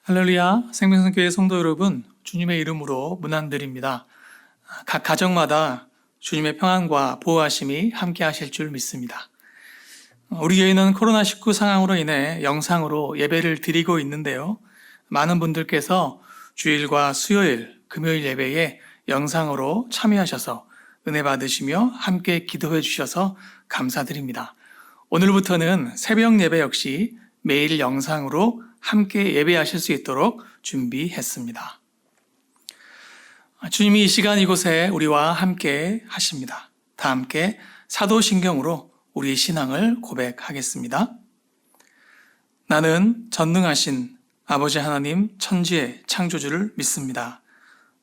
할렐루야, 생명선교회 성도 여러분, 주님의 이름으로 문안드립니다. 각 가정마다 주님의 평안과 보호하심이 함께 하실 줄 믿습니다. 우리 교회는 코로나19 상황으로 인해 영상으로 예배를 드리고 있는데요. 많은 분들께서 주일과 수요일, 금요일 예배에 영상으로 참여하셔서 은혜 받으시며 함께 기도해 주셔서 감사드립니다. 오늘부터는 새벽 예배 역시 매일 영상으로 함께 예배하실 수 있도록 준비했습니다. 주님이 이 시간 이곳에 우리와 함께 하십니다. 다 함께 사도신경으로 우리의 신앙을 고백하겠습니다. 나는 전능하신 아버지 하나님 천지의 창조주를 믿습니다.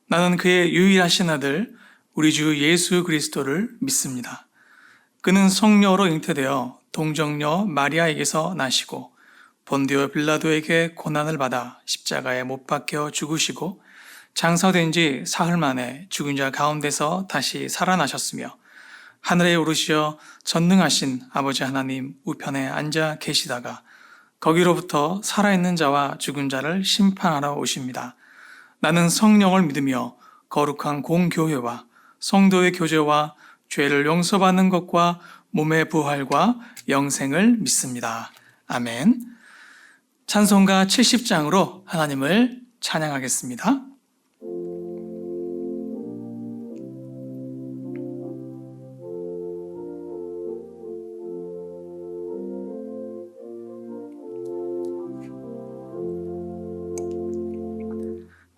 나는 그의 유일하신 아들 우리 주 예수 그리스도를 믿습니다. 그는 성령으로 잉태되어 동정녀 마리아에게서 나시고 본디오 빌라도에게 고난을 받아 십자가에 못 박혀 죽으시고 장사된 지 사흘 만에 죽은 자 가운데서 다시 살아나셨으며 하늘에 오르시어 전능하신 아버지 하나님 우편에 앉아 계시다가 거기로부터 살아있는 자와 죽은 자를 심판하러 오십니다. 나는 성령을 믿으며 거룩한 공교회와 성도의 교제와 죄를 용서받는 것과 몸의 부활과 영생을 믿습니다. 아멘. 찬송가 70장으로 하나님을 찬양하겠습니다.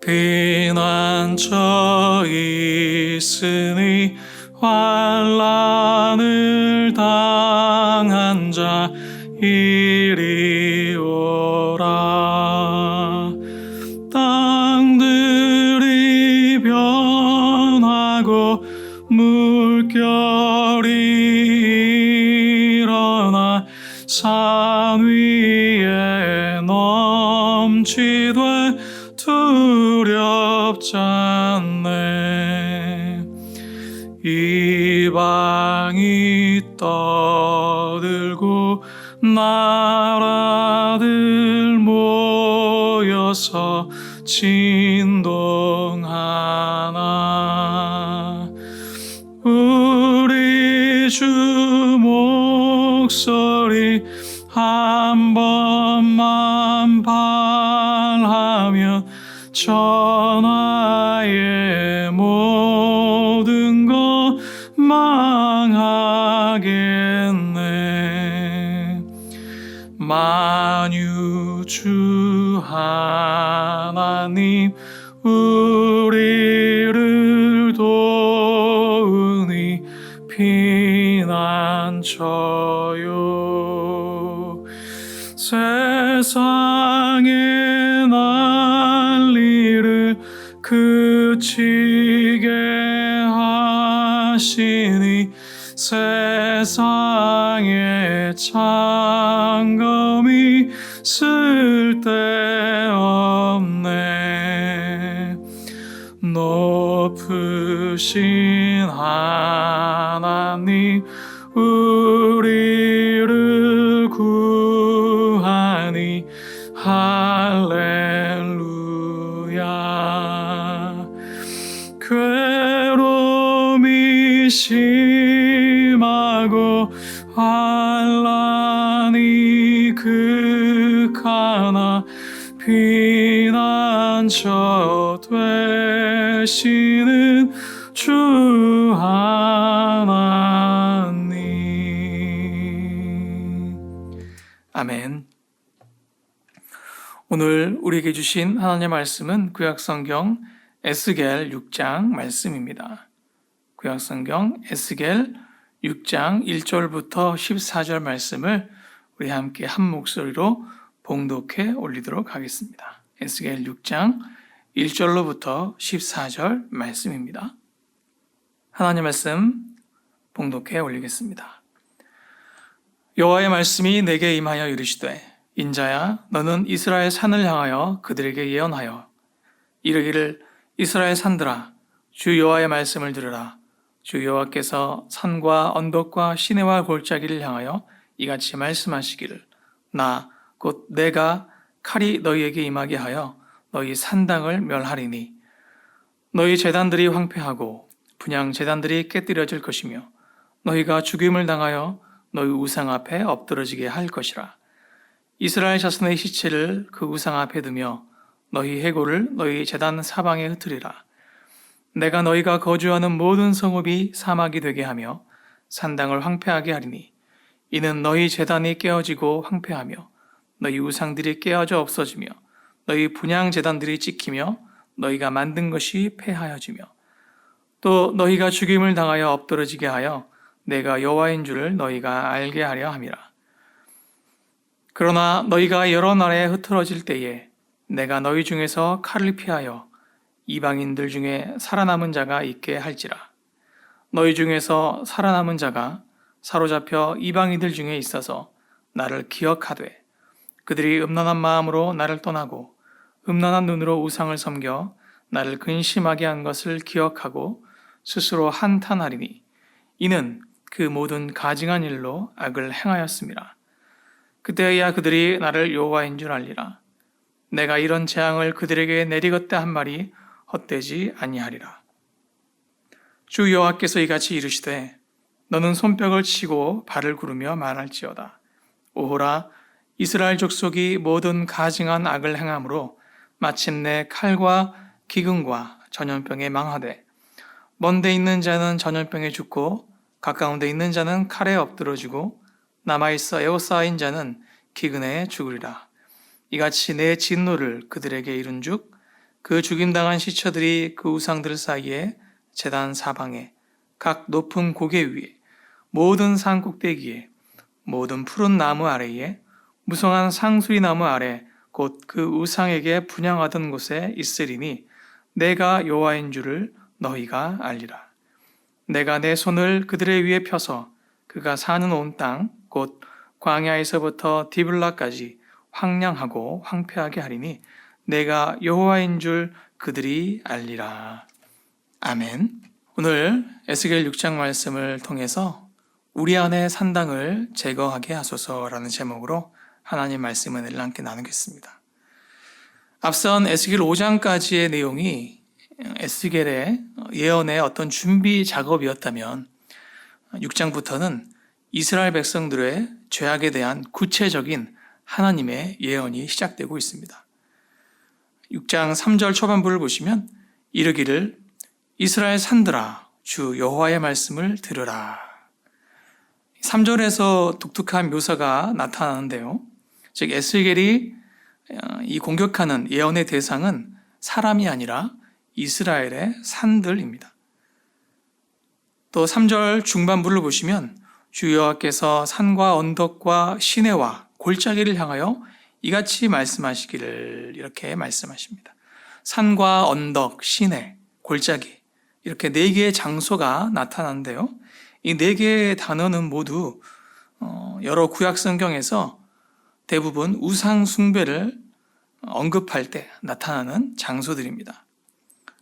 피난처 있으니 환난을 당한 자 이리 오라. 땅들이 변하고 물결이 일어나 산 위에 넘치되 두렵지 않네. 이방이 떠들고 나라들 모여서 진동하나. 우리 주 목소리 한 번만 발하면 천하의 모든 것 망하겠네. 만유주 하나님 우리를 도우니 피난처요. 세상의 난리를 그치게 하시니 세상의 창검이 쓸데없네. 높으신 하나님 우리를 구하니 할렐루야. 괴로움이 심하고 환난이 극하나 피난처 되시는 주 하나님. 아멘. 오늘 우리에게 주신 하나님의 말씀은 구약성경 에스겔 6장 말씀입니다. 구약성경 에스겔 6장 1절부터 14절 말씀을 우리 함께 한 목소리로 봉독해 올리도록 하겠습니다. 에스겔 6장 1절로부터 14절 말씀입니다. 하나님의 말씀 봉독해 올리겠습니다. 여호와의 말씀이 내게 임하여 이르시되 인자야 너는 이스라엘 산을 향하여 그들에게 예언하여 이르기를 이스라엘 산들아 주 여호와의 말씀을 들으라. 주 여호와께서 산과 언덕과 시내와 골짜기를 향하여 이같이 말씀하시기를 나 곧 내가 칼이 너희에게 임하게 하여 너희 산당을 멸하리니 너희 제단들이 황폐하고 분향 제단들이 깨뜨려질 것이며 너희가 죽임을 당하여 너희 우상 앞에 엎드러지게 할 것이라. 이스라엘 자손의 시체를 그 우상 앞에 두며 너희 해골을 너희 제단 사방에 흩으리라. 내가 너희가 거주하는 모든 성읍이 사막이 되게 하며 산당을 황폐하게 하리니 이는 너희 제단이 깨어지고 황폐하며 너희 우상들이 깨어져 없어지며 너희 분향 제단들이 찍히며 너희가 만든 것이 폐하여지며 또 너희가 죽임을 당하여 엎드러지게 하여 내가 여호와인 줄을 너희가 알게 하려 함이라. 그러나 너희가 여러 나라에 흩어질 때에 내가 너희 중에서 칼을 피하여 이방인들 중에 살아남은 자가 있게 할지라. 너희 중에서 살아남은 자가 사로잡혀 이방인들 중에 있어서 나를 기억하되 그들이 음란한 마음으로 나를 떠나고 음란한 눈으로 우상을 섬겨 나를 근심하게 한 것을 기억하고 스스로 한탄하리니 이는 그 모든 가증한 일로 악을 행하였음이라. 그때야 그들이 나를 여호와인 줄 알리라. 내가 이런 재앙을 그들에게 내리겠다 한 말이 헛되지 아니하리라. 주 여호와께서 이같이 이르시되 너는 손뼉을 치고 발을 구르며 말할지어다. 오호라, 이스라엘 족속이 모든 가증한 악을 행함으로 마침내 칼과 기근과 전염병에 망하되 먼데 있는 자는 전염병에 죽고 가까운 데 있는 자는 칼에 엎드러지고 남아있어 에워싸인 자는 기근에 죽으리라. 이같이 내 진노를 그들에게 이룬즉 그 죽임당한 시처들이 그 우상들 사이에 제단 사방에 각 높은 고개 위에 모든 산 꼭대기에 모든 푸른 나무 아래에 무성한 상수리 나무 아래 곧 그 우상에게 분향하던 곳에 있으리니 내가 여호와인 줄을 너희가 알리라. 내가 내 손을 그들의 위에 펴서 그가 사는 온 땅 곧 광야에서부터 디블라까지 황량하고 황폐하게 하리니 내가 여호와인 줄 그들이 알리라. 아멘. 오늘 에스겔 6장 말씀을 통해서 우리 안에 산당을 제거하게 하소서라는 제목으로 하나님 말씀 은혜를 함께 나누겠습니다. 앞선 에스겔 5장까지의 내용이 에스겔의 예언의 어떤 준비 작업이었다면 6장부터는 이스라엘 백성들의 죄악에 대한 구체적인 하나님의 예언이 시작되고 있습니다. 6장 3절 초반부를 보시면 이르기를 이스라엘 산들아 주 여호와의 말씀을 들으라. 3절에서 독특한 묘사가 나타나는데요. 즉 에스겔이 이 공격하는 예언의 대상은 사람이 아니라 이스라엘의 산들입니다. 또 3절 중반부를 보시면 주 여호와께서 산과 언덕과 시내와 골짜기를 향하여 이같이 말씀하시기를 이렇게 말씀하십니다. 산과 언덕, 시내, 골짜기 이렇게 네 개의 장소가 나타나는데요. 이 네 개의 단어는 모두 여러 구약 성경에서 대부분 우상 숭배를 언급할 때 나타나는 장소들입니다.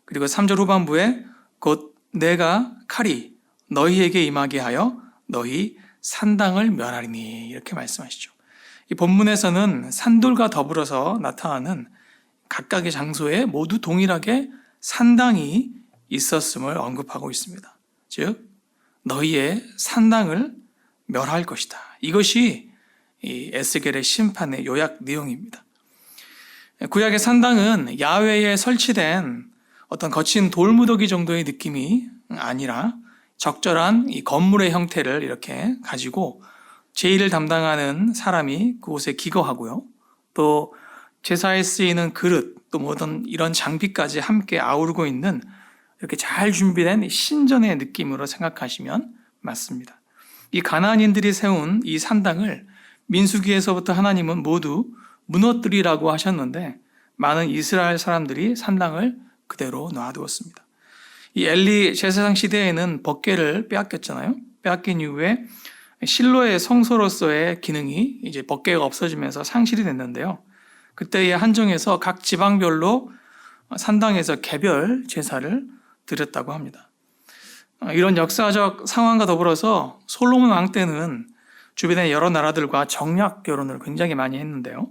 그리고 3절 후반부에 곧 내가 칼이 너희에게 임하게 하여 너희 산당을 멸하리니 이렇게 말씀하시죠. 이 본문에서는 산돌과 더불어서 나타나는 각각의 장소에 모두 동일하게 산당이 있었음을 언급하고 있습니다. 즉 너희의 산당을 멸할 것이다. 이것이 이 에스겔의 심판의 요약 내용입니다. 구약의 산당은 야외에 설치된 어떤 거친 돌무더기 정도의 느낌이 아니라 적절한 이 건물의 형태를 이렇게 가지고 제의를 담당하는 사람이 그곳에 기거하고요. 또 제사에 쓰이는 그릇, 또 모든 이런 장비까지 함께 아우르고 있는 이렇게 잘 준비된 신전의 느낌으로 생각하시면 맞습니다. 이 가나안인들이 세운 이 산당을 민수기에서부터 하나님은 모두 무너뜨리라고 하셨는데 많은 이스라엘 사람들이 산당을 그대로 놔두었습니다. 이 엘리 제사장 시대에는 법궤를 빼앗겼잖아요. 빼앗긴 이후에 실로의 성소로서의 기능이 이제 법궤가 없어지면서 상실이 됐는데요. 그때의 한정에서 각 지방별로 산당에서 개별 제사를 드렸다고 합니다. 이런 역사적 상황과 더불어서 솔로몬 왕 때는 주변의 여러 나라들과 정략 결혼을 굉장히 많이 했는데요.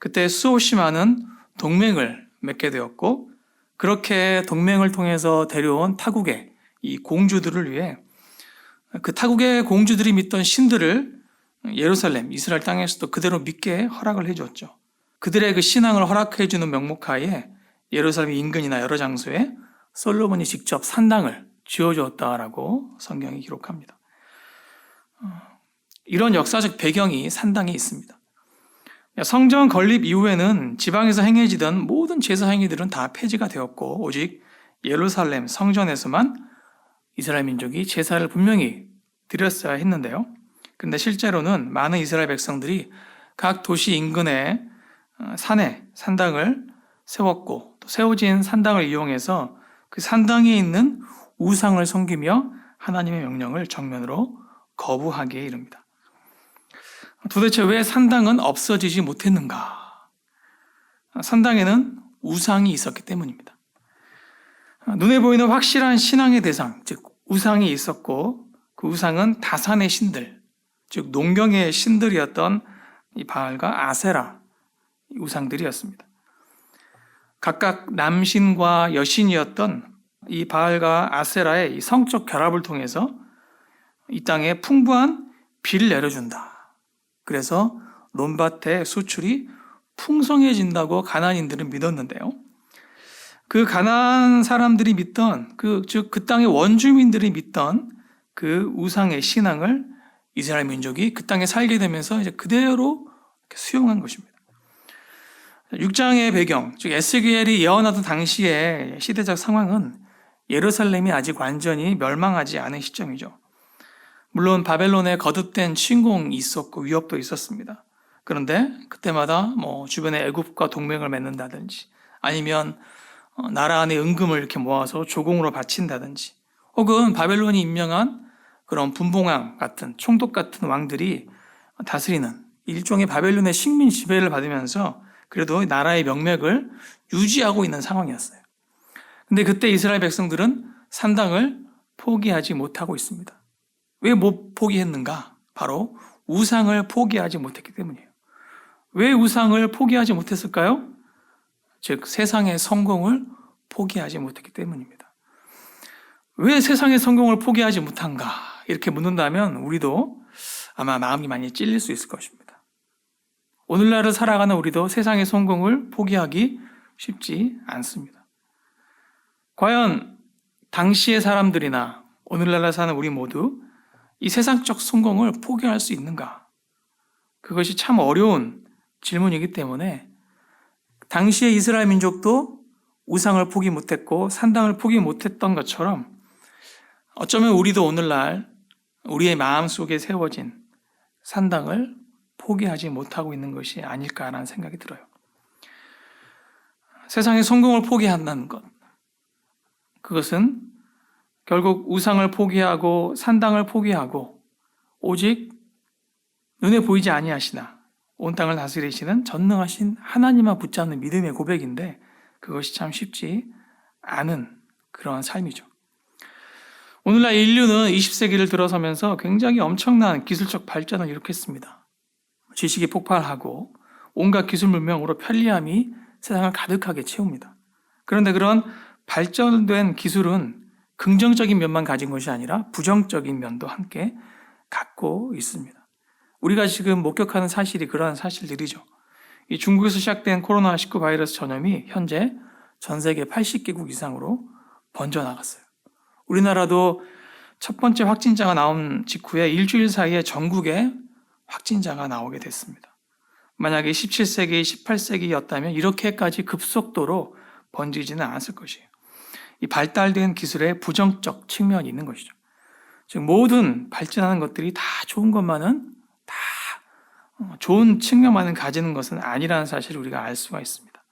그때 수없이 많은 동맹을 맺게 되었고, 그렇게 동맹을 통해서 데려온 타국의 이 공주들을 위해 그 타국의 공주들이 믿던 신들을 예루살렘, 이스라엘 땅에서도 그대로 믿게 허락을 해주었죠. 그들의 그 신앙을 허락해주는 명목하에 예루살렘 인근이나 여러 장소에 솔로몬이 직접 산당을 지어주었다라고 성경이 기록합니다. 이런 역사적 배경이 산당에 있습니다. 성전 건립 이후에는 지방에서 행해지던 모든 제사 행위들은 다 폐지가 되었고, 오직 예루살렘 성전에서만 이스라엘 민족이 제사를 분명히 드렸어야 했는데요. 그런데 실제로는 많은 이스라엘 백성들이 각 도시 인근에 산에 산당을 세웠고, 또 세워진 산당을 이용해서 그 산당에 있는 우상을 섬기며 하나님의 명령을 정면으로 거부하기에 이릅니다. 도대체 왜 산당은 없어지지 못했는가? 산당에는 우상이 있었기 때문입니다. 눈에 보이는 확실한 신앙의 대상, 즉 우상이 있었고, 그 우상은 다산의 신들, 즉 농경의 신들이었던 이 바알과 아세라 우상들이었습니다. 각각 남신과 여신이었던 이 바알과 아세라의 이 성적 결합을 통해서 이 땅에 풍부한 비를 내려준다. 그래서 논밭의 수출이 풍성해진다고 가나안인들은 믿었는데요. 그 가나안 사람들이 믿던 즉 그 땅의 원주민들이 믿던 그 우상의 신앙을 이스라엘 민족이 그 땅에 살게 되면서 이제 그대로 수용한 것입니다. 6장의 배경, 즉 에스겔이 예언하던 당시의 시대적 상황은 예루살렘이 아직 완전히 멸망하지 않은 시점이죠. 물론 바벨론에 거듭된 침공이 있었고 위협도 있었습니다. 그런데 그때마다 주변에 애굽과 동맹을 맺는다든지, 아니면 나라 안에 은금을 이렇게 모아서 조공으로 바친다든지, 혹은 바벨론이 임명한 그런 분봉왕 같은 총독 같은 왕들이 다스리는 일종의 바벨론의 식민 지배를 받으면서 그래도 나라의 명맥을 유지하고 있는 상황이었어요. 근데 그때 이스라엘 백성들은 산당을 포기하지 못하고 있습니다. 왜 못 포기했는가? 바로 우상을 포기하지 못했기 때문이에요. 왜 우상을 포기하지 못했을까요? 즉 세상의 성공을 포기하지 못했기 때문입니다. 왜 세상의 성공을 포기하지 못한가? 이렇게 묻는다면 우리도 아마 마음이 많이 찔릴 수 있을 것입니다. 오늘날을 살아가는 우리도 세상의 성공을 포기하기 쉽지 않습니다. 과연 당시의 사람들이나 오늘날 사는 우리 모두 이 세상적 성공을 포기할 수 있는가? 그것이 참 어려운 질문이기 때문에 당시의 이스라엘 민족도 우상을 포기 못했고 산당을 포기 못했던 것처럼 어쩌면 우리도 오늘날 우리의 마음속에 세워진 산당을 포기하지 못하고 있는 것이 아닐까라는 생각이 들어요. 세상의 성공을 포기한다는 것, 그것은 결국 우상을 포기하고 산당을 포기하고 오직 눈에 보이지 아니하시나 온 땅을 다스리시는 전능하신 하나님만 붙잡는 믿음의 고백인데, 그것이 참 쉽지 않은 그러한 삶이죠. 오늘날 인류는 20세기를 들어서면서 굉장히 엄청난 기술적 발전을 일으켰습니다. 지식이 폭발하고 온갖 기술 문명으로 편리함이 세상을 가득하게 채웁니다. 그런데 그런 발전된 기술은 긍정적인 면만 가진 것이 아니라 부정적인 면도 함께 갖고 있습니다. 우리가 지금 목격하는 사실이 그러한 사실들이죠. 이 중국에서 시작된 코로나19 바이러스 전염이 현재 전 세계 80개국 이상으로 번져나갔어요. 우리나라도 첫 번째 확진자가 나온 직후에 일주일 사이에 전국에 확진자가 나오게 됐습니다. 만약에 17세기, 18세기였다면 이렇게까지 급속도로 번지지는 않았을 것이에요. 이 발달된 기술의 부정적 측면이 있는 것이죠. 즉 모든 발전하는 것들이 다 좋은 것만은 다 좋은 측면만은 가지는 것은 아니라는 사실을 우리가 알 수가 있습니다.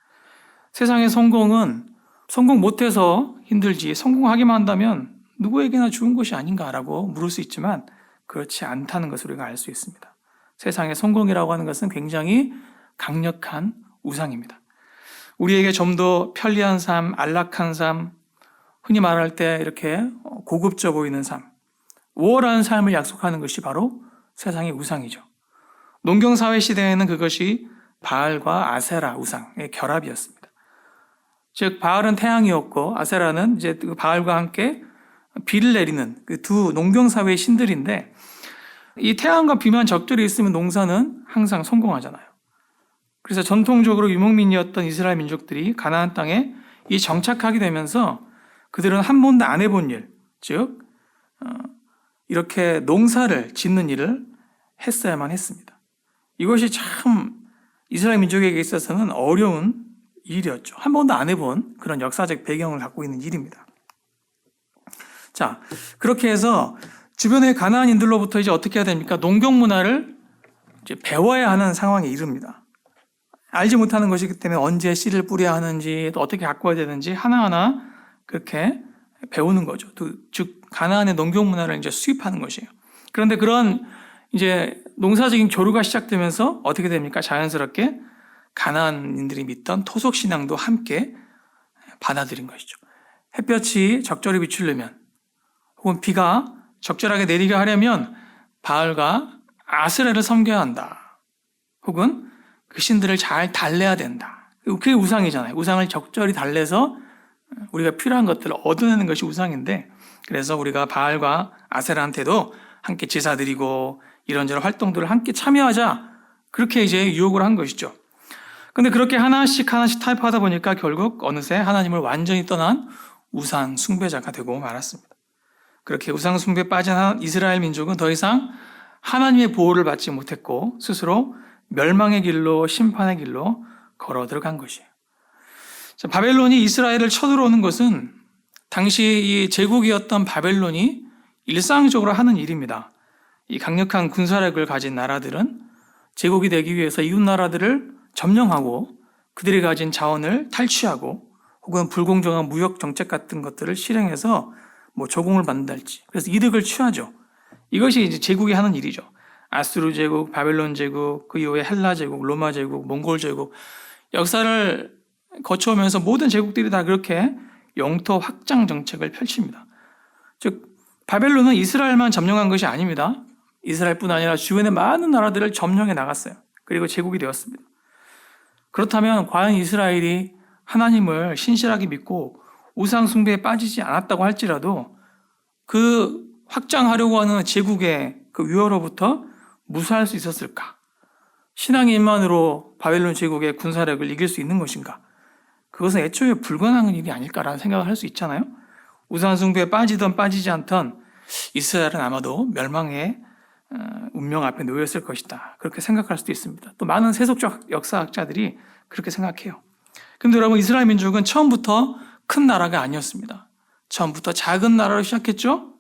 세상의 성공은 성공 못해서 힘들지 성공하기만 한다면 누구에게나 좋은 것이 아닌가라고 물을 수 있지만 그렇지 않다는 것을 우리가 알 수 있습니다. 세상의 성공이라고 하는 것은 굉장히 강력한 우상입니다. 우리에게 좀 더 편리한 삶, 안락한 삶, 흔히 말할 때 이렇게 고급져 보이는 삶, 우월한 삶을 약속하는 것이 바로 세상의 우상이죠. 농경사회 시대에는 그것이 바알과 아세라 우상의 결합이었습니다. 즉 바알은 태양이었고 아세라는 이제 그 바알과 함께 비를 내리는 그 두 농경사회의 신들인데, 이 태양과 비만 적절히 있으면 농사는 항상 성공하잖아요. 그래서 전통적으로 유목민이었던 이스라엘 민족들이 가나안 땅에 이 정착하게 되면서 그들은 한 번도 안 해본 일, 즉 이렇게 농사를 짓는 일을 했어야만 했습니다. 이것이 참 이스라엘 민족에게 있어서는 어려운 일이었죠. 한 번도 안 해본 그런 역사적 배경을 갖고 있는 일입니다. 자, 그렇게 해서 주변의 가나안인들로부터 이제 어떻게 해야 됩니까? 농경 문화를 이제 배워야 하는 상황에 이릅니다. 알지 못하는 것이기 때문에 언제 씨를 뿌려야 하는지, 또 어떻게 가꿔야 되는지 하나하나 그렇게 배우는 거죠. 즉 가나안의 농경 문화를 이제 수입하는 것이에요. 그런데 그런 이제 농사적인 교류가 시작되면서 어떻게 됩니까? 자연스럽게 가나안인들이 믿던 토속 신앙도 함께 받아들인 것이죠. 햇볕이 적절히 비추려면, 혹은 비가 적절하게 내리게 하려면 바알과 아스라를 섬겨야 한다. 혹은 그 신들을 잘 달래야 된다. 그게 우상이잖아요. 우상을 적절히 달래서 우리가 필요한 것들을 얻어내는 것이 우상인데, 그래서 우리가 바알과 아세라한테도 함께 제사 드리고 이런저런 활동들을 함께 참여하자, 그렇게 이제 유혹을 한 것이죠. 근데 그렇게 하나씩 타협하다 보니까 결국 어느새 하나님을 완전히 떠난 우상 숭배자가 되고 말았습니다. 그렇게 우상 숭배에 빠진 이스라엘 민족은 더 이상 하나님의 보호를 받지 못했고 스스로 멸망의 길로, 심판의 길로 걸어 들어간 것이에요. 자, 바벨론이 이스라엘을 쳐들어오는 것은 당시 이 제국이었던 바벨론이 일상적으로 하는 일입니다. 이 강력한 군사력을 가진 나라들은 제국이 되기 위해서 이웃 나라들을 점령하고 그들이 가진 자원을 탈취하고 혹은 불공정한 무역 정책 같은 것들을 실행해서 조공을 받는달지, 그래서 이득을 취하죠. 이것이 이제 제국이 하는 일이죠. 아수르 제국, 바벨론 제국, 그 이후에 헬라 제국, 로마 제국, 몽골 제국, 역사를 거쳐오면서 모든 제국들이 다 그렇게 영토 확장 정책을 펼칩니다. 즉 바벨론은 이스라엘만 점령한 것이 아닙니다. 이스라엘뿐 아니라 주변의 많은 나라들을 점령해 나갔어요. 그리고 제국이 되었습니다. 그렇다면 과연 이스라엘이 하나님을 신실하게 믿고 우상 숭배에 빠지지 않았다고 할지라도 그 확장하려고 하는 제국의 그 위협으로부터 무사할 수 있었을까? 신앙의 힘만으로 바벨론 제국의 군사력을 이길 수 있는 것인가? 그것은 애초에 불가능한 일이 아닐까라는 생각을 할 수 있잖아요. 우상 숭배에 빠지든 빠지지 않던 이스라엘은 아마도 멸망의 운명 앞에 놓였을 것이다, 그렇게 생각할 수도 있습니다. 또 많은 세속적 역사학자들이 그렇게 생각해요. 근데 여러분, 이스라엘 민족은 처음부터 큰 나라가 아니었습니다. 처음부터 작은 나라로 시작했죠.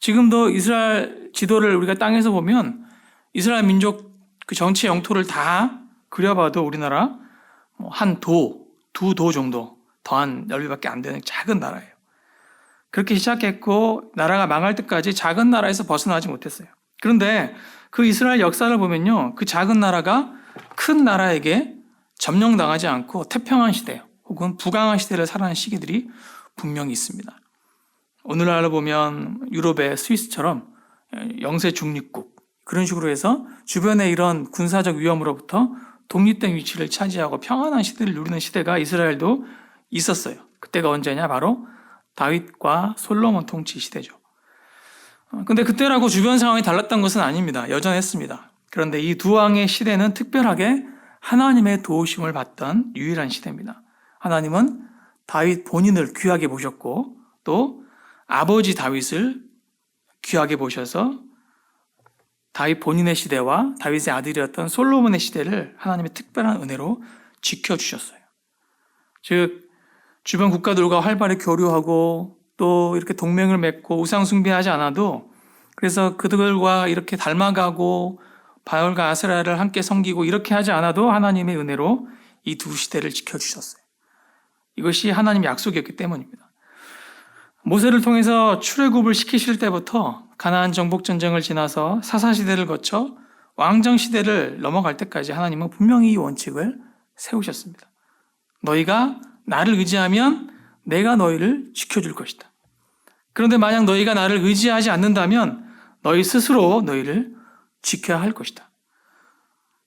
지금도 이스라엘 지도를 우리가 땅에서 보면 이스라엘 민족 그 정치 영토를 다 그려봐도 우리나라 한 도, 두 도 정도 더한 넓이밖에 안 되는 작은 나라예요. 그렇게 시작했고 나라가 망할 때까지 작은 나라에서 벗어나지 못했어요. 그런데 그 이스라엘 역사를 보면요, 그 작은 나라가 큰 나라에게 점령당하지 않고 태평한 시대 혹은 부강한 시대를 살아가는 시기들이 분명히 있습니다. 오늘날로 보면 유럽의 스위스처럼 영세 중립국, 그런 식으로 해서 주변의 이런 군사적 위험으로부터 독립된 위치를 차지하고 평안한 시대를 누리는 시대가 이스라엘도 있었어요. 그때가 언제냐? 바로 다윗과 솔로몬 통치 시대죠. 근데 그때라고 주변 상황이 달랐던 것은 아닙니다. 여전했습니다. 그런데 이 두 왕의 시대는 특별하게 하나님의 도우심을 받던 유일한 시대입니다. 하나님은 다윗 본인을 귀하게 보셨고 또 아버지 다윗을 귀하게 보셔서 다윗 본인의 시대와 다윗의 아들이었던 솔로몬의 시대를 하나님의 특별한 은혜로 지켜주셨어요. 즉 주변 국가들과 활발히 교류하고 또 이렇게 동맹을 맺고 우상 숭배하지 않아도, 그래서 그들과 이렇게 닮아가고 바알과 아세라를 함께 섬기고 이렇게 하지 않아도 하나님의 은혜로 이 두 시대를 지켜주셨어요. 이것이 하나님의 약속이었기 때문입니다. 모세를 통해서 출애굽을 시키실 때부터 가나안 정복 전쟁을 지나서 사사시대를 거쳐 왕정시대를 넘어갈 때까지 하나님은 분명히 이 원칙을 세우셨습니다. 너희가 나를 의지하면 내가 너희를 지켜줄 것이다. 그런데 만약 너희가 나를 의지하지 않는다면 너희 스스로 너희를 지켜야 할 것이다.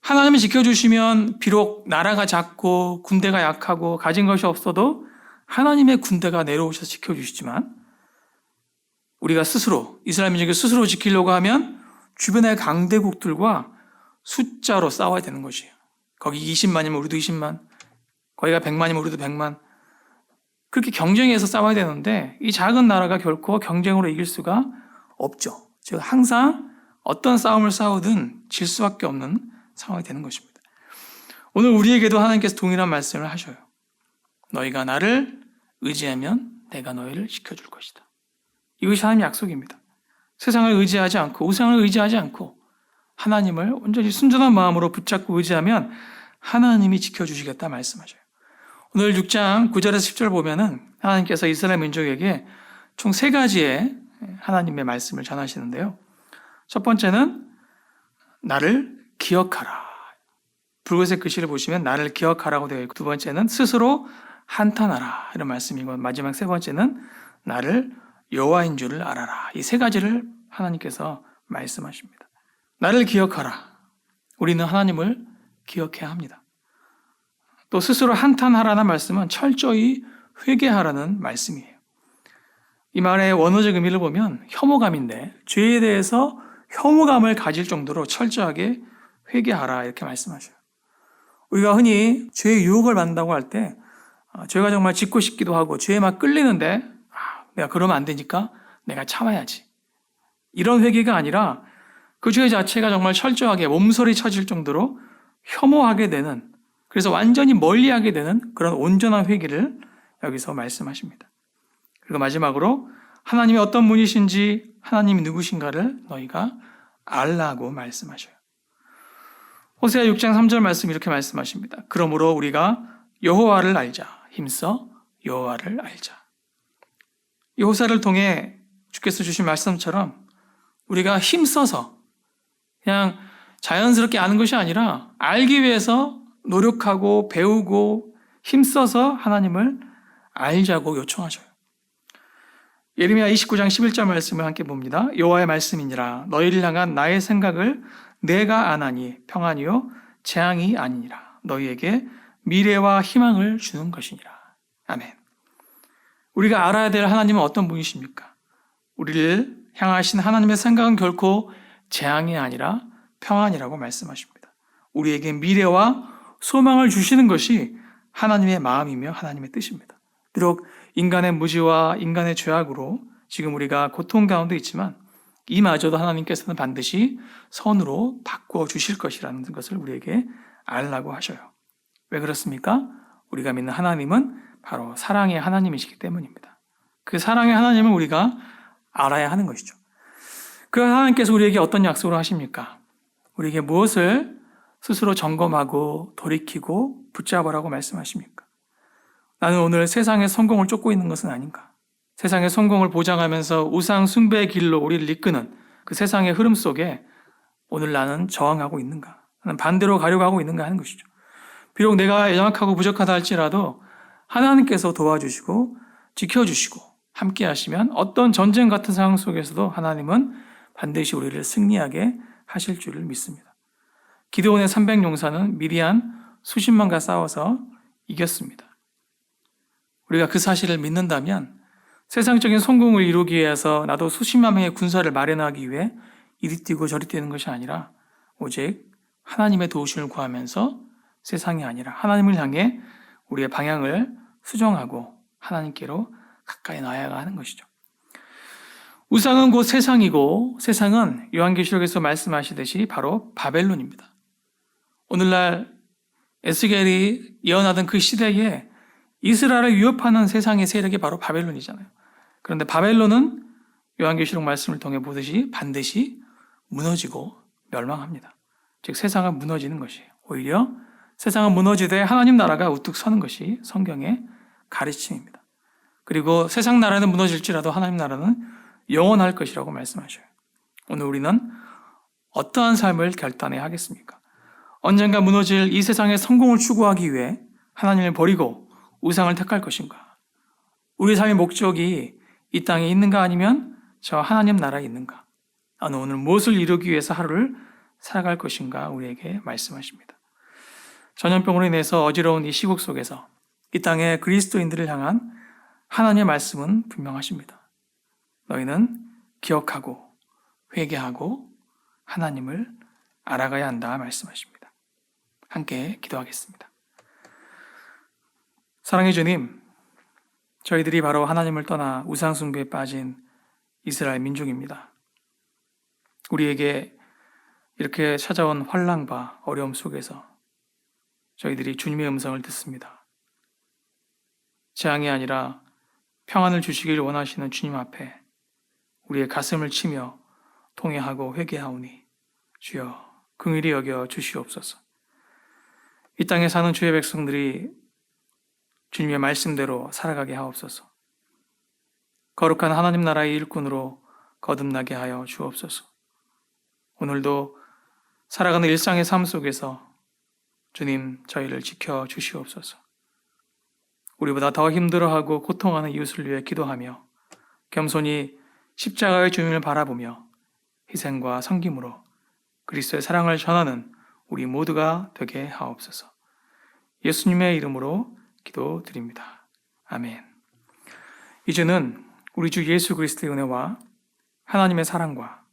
하나님이 지켜주시면 비록 나라가 작고 군대가 약하고 가진 것이 없어도 하나님의 군대가 내려오셔서 지켜주시지만 우리가 스스로, 이스라엘 민족이 스스로 지키려고 하면 주변의 강대국들과 숫자로 싸워야 되는 것이에요. 거기 20만이면 우리도 20만, 거기가 100만이면 우리도 100만. 그렇게 경쟁해서 싸워야 되는데 이 작은 나라가 결코 경쟁으로 이길 수가 없죠. 즉 항상 어떤 싸움을 싸우든 질 수밖에 없는 상황이 되는 것입니다. 오늘 우리에게도 하나님께서 동일한 말씀을 하셔요. 너희가 나를 의지하면 내가 너희를 지켜줄 것이다. 이것이 하나님의 약속입니다. 세상을 의지하지 않고 우상을 의지하지 않고 하나님을 온전히 순전한 마음으로 붙잡고 의지하면 하나님이 지켜주시겠다 말씀하셔요. 오늘 6장 9절에서 10절 보면은 하나님께서 이스라엘 민족에게 총 3가지의 하나님의 말씀을 전하시는데요. 첫 번째는 나를 기억하라. 붉은색 글씨를 보시면 나를 기억하라고 되어 있고, 두 번째는 스스로 한탄하라 이런 말씀이고, 마지막 3번째는 나를 여호와인 줄을 알아라. 이 3가지를 하나님께서 말씀하십니다. 나를 기억하라. 우리는 하나님을 기억해야 합니다. 또 스스로 한탄하라는 말씀은 철저히 회개하라는 말씀이에요. 이 말의 원어적 의미를 보면 혐오감인데 죄에 대해서 혐오감을 가질 정도로 철저하게 회개하라 이렇게 말씀하셔요. 우리가 흔히 죄의 유혹을 받는다고 할 때 죄가 정말 짓고 싶기도 하고 죄에 막 끌리는데 내가 그러면 안 되니까 내가 참아야지. 이런 회개가 아니라 그 죄 자체가 정말 철저하게 몸서리 쳐질 정도로 혐오하게 되는, 그래서 완전히 멀리하게 되는 그런 온전한 회개를 여기서 말씀하십니다. 그리고 마지막으로 하나님이 어떤 분이신지 하나님이 누구신가를 너희가 알라고 말씀하셔요. 호세아 6장 3절 말씀 이렇게 말씀하십니다. 그러므로 우리가 여호와를 알자. 힘써 여호와를 알자. 이 호세아를 통해 주께서 주신 말씀처럼 우리가 힘써서 그냥 자연스럽게 아는 것이 아니라 알기 위해서 노력하고 배우고 힘써서 하나님을 알자고 요청하셔요. 예레미야 29장 11절 말씀을 함께 봅니다. 여호와의 말씀이니라 너희를 향한 나의 생각을 내가 아나니 평안이요 재앙이 아니니라 너희에게 미래와 희망을 주는 것이니라. 아멘. 우리가 알아야 될 하나님은 어떤 분이십니까? 우리를 향하신 하나님의 생각은 결코 재앙이 아니라 평안이라고 말씀하십니다. 우리에게 미래와 소망을 주시는 것이 하나님의 마음이며 하나님의 뜻입니다. 비록 인간의 무지와 인간의 죄악으로 지금 우리가 고통 가운데 있지만 이마저도 하나님께서는 반드시 선으로 바꾸어 주실 것이라는 것을 우리에게 알라고 하셔요. 왜 그렇습니까? 우리가 믿는 하나님은 바로 사랑의 하나님이시기 때문입니다. 그 사랑의 하나님을 우리가 알아야 하는 것이죠. 그 하나님께서 우리에게 어떤 약속을 하십니까? 우리에게 무엇을 스스로 점검하고 돌이키고 붙잡으라고 말씀하십니까? 나는 오늘 세상의 성공을 쫓고 있는 것은 아닌가? 세상의 성공을 보장하면서 우상 숭배의 길로 우리를 이끄는 그 세상의 흐름 속에 오늘 나는 저항하고 있는가? 나는 반대로 가려고 하고 있는가 하는 것이죠. 비록 내가 연약하고 부족하다 할지라도 하나님께서 도와주시고 지켜주시고 함께 하시면 어떤 전쟁 같은 상황 속에서도 하나님은 반드시 우리를 승리하게 하실 줄을 믿습니다. 기드온의 300용사는 미디안 수십만과 싸워서 이겼습니다. 우리가 그 사실을 믿는다면 세상적인 성공을 이루기 위해서 나도 수십만 명의 군사를 마련하기 위해 이리 뛰고 저리 뛰는 것이 아니라 오직 하나님의 도우심을 구하면서 세상이 아니라 하나님을 향해 우리의 방향을 수정하고 하나님께로 가까이 나아야 하는 것이죠. 우상은 곧 세상이고 세상은 요한계시록에서 말씀하시듯이 바로 바벨론입니다. 오늘날 에스겔이 예언하던 그 시대에 이스라엘을 위협하는 세상의 세력이 바로 바벨론이잖아요. 그런데 바벨론은 요한계시록 말씀을 통해 보듯이 반드시 무너지고 멸망합니다. 즉 세상은 무너지는 것이에요. 오히려 세상은 무너지되 하나님 나라가 우뚝 서는 것이 성경의 가르침입니다. 그리고 세상 나라는 무너질지라도 하나님 나라는 영원할 것이라고 말씀하셔요. 오늘 우리는 어떠한 삶을 결단해야 하겠습니까? 언젠가 무너질 이 세상의 성공을 추구하기 위해 하나님을 버리고 우상을 택할 것인가? 우리 삶의 목적이 이 땅에 있는가 아니면 저 하나님 나라에 있는가? 나는 오늘 무엇을 이루기 위해서 하루를 살아갈 것인가 우리에게 말씀하십니다. 전염병으로 인해서 어지러운 이 시국 속에서 이 땅의 그리스도인들을 향한 하나님의 말씀은 분명하십니다. 너희는 기억하고 회개하고 하나님을 알아가야 한다 말씀하십니다. 함께 기도하겠습니다. 사랑의 주님, 저희들이 바로 하나님을 떠나 우상숭배에 빠진 이스라엘 민족입니다. 우리에게 이렇게 찾아온 환난과 어려움 속에서 저희들이 주님의 음성을 듣습니다. 재앙이 아니라 평안을 주시길 원하시는 주님 앞에 우리의 가슴을 치며 통회하고 회개하오니 주여 긍휼히 여겨 주시옵소서. 이 땅에 사는 주의 백성들이 주님의 말씀대로 살아가게 하옵소서. 거룩한 하나님 나라의 일꾼으로 거듭나게 하여 주옵소서. 오늘도 살아가는 일상의 삶 속에서 주님 저희를 지켜 주시옵소서. 우리보다 더 힘들어하고 고통하는 이웃을 위해 기도하며 겸손히 십자가의 주님을 바라보며 희생과 섬김으로 그리스도의 사랑을 전하는 우리 모두가 되게 하옵소서. 예수님의 이름으로 기도드립니다. 아멘. 이제는 우리 주 예수 그리스도의 은혜와 하나님의 사랑과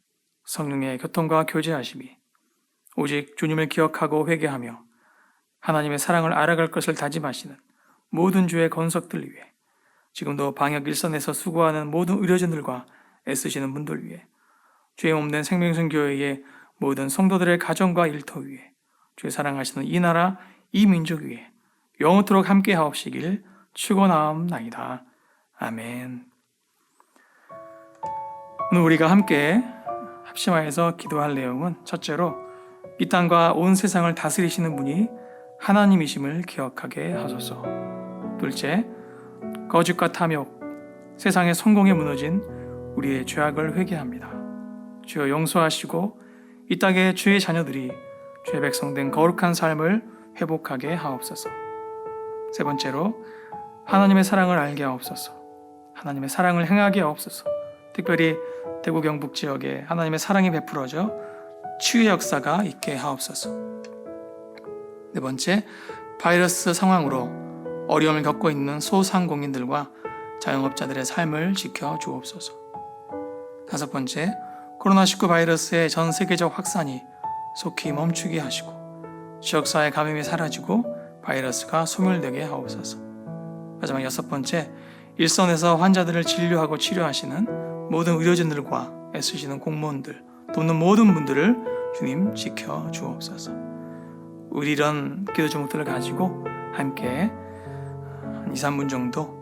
성령의 교통과 교제하심이 오직 주님을 기억하고 회개하며 하나님의 사랑을 알아갈 것을 다짐하시는 모든 주의 건석들 위해 지금도 방역 일선에서 수고하는 모든 의료진들과 애쓰시는 분들 위해 주의 몸된 생명선교회의 모든 성도들의 가정과 일터 위에 주의 사랑하시는 이 나라 이 민족 위에 영원토록 함께 하옵시길 축원하옵나이다. 아멘. 오늘 우리가 함께 합심하여서 기도할 내용은 첫째로 이 땅과 온 세상을 다스리시는 분이 하나님이심을 기억하게 하소서. 둘째, 거짓과 탐욕, 세상의 성공에 무너진 우리의 죄악을 회개합니다. 주여 용서하시고 이 땅의 주의 자녀들이 주의 백성된 거룩한 삶을 회복하게 하옵소서. 세 번째로 하나님의 사랑을 알게 하옵소서. 하나님의 사랑을 행하게 하옵소서. 특별히 대구 경북 지역에 하나님의 사랑이 베풀어져 치유의 역사가 있게 하옵소서. 네 번째, 바이러스 상황으로 어려움을 겪고 있는 소상공인들과 자영업자들의 삶을 지켜 주옵소서. 다섯 번째, 코로나19 바이러스의 전 세계적 확산이 속히 멈추게 하시고 지역사회 감염이 사라지고 바이러스가 소멸되게 하옵소서. 마지막 여섯 번째, 일선에서 환자들을 진료하고 치료하시는 모든 의료진들과 애쓰시는 공무원들, 돕는 모든 분들을 주님 지켜 주옵소서. 우리 이런 기도 제목들을 가지고 함께 한 2, 3분 정도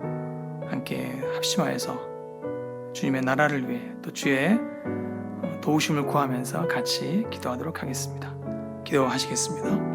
함께 합심하여서 주님의 나라를 위해 또 주의 도우심을 구하면서 같이 기도하도록 하겠습니다. 기도하시겠습니다.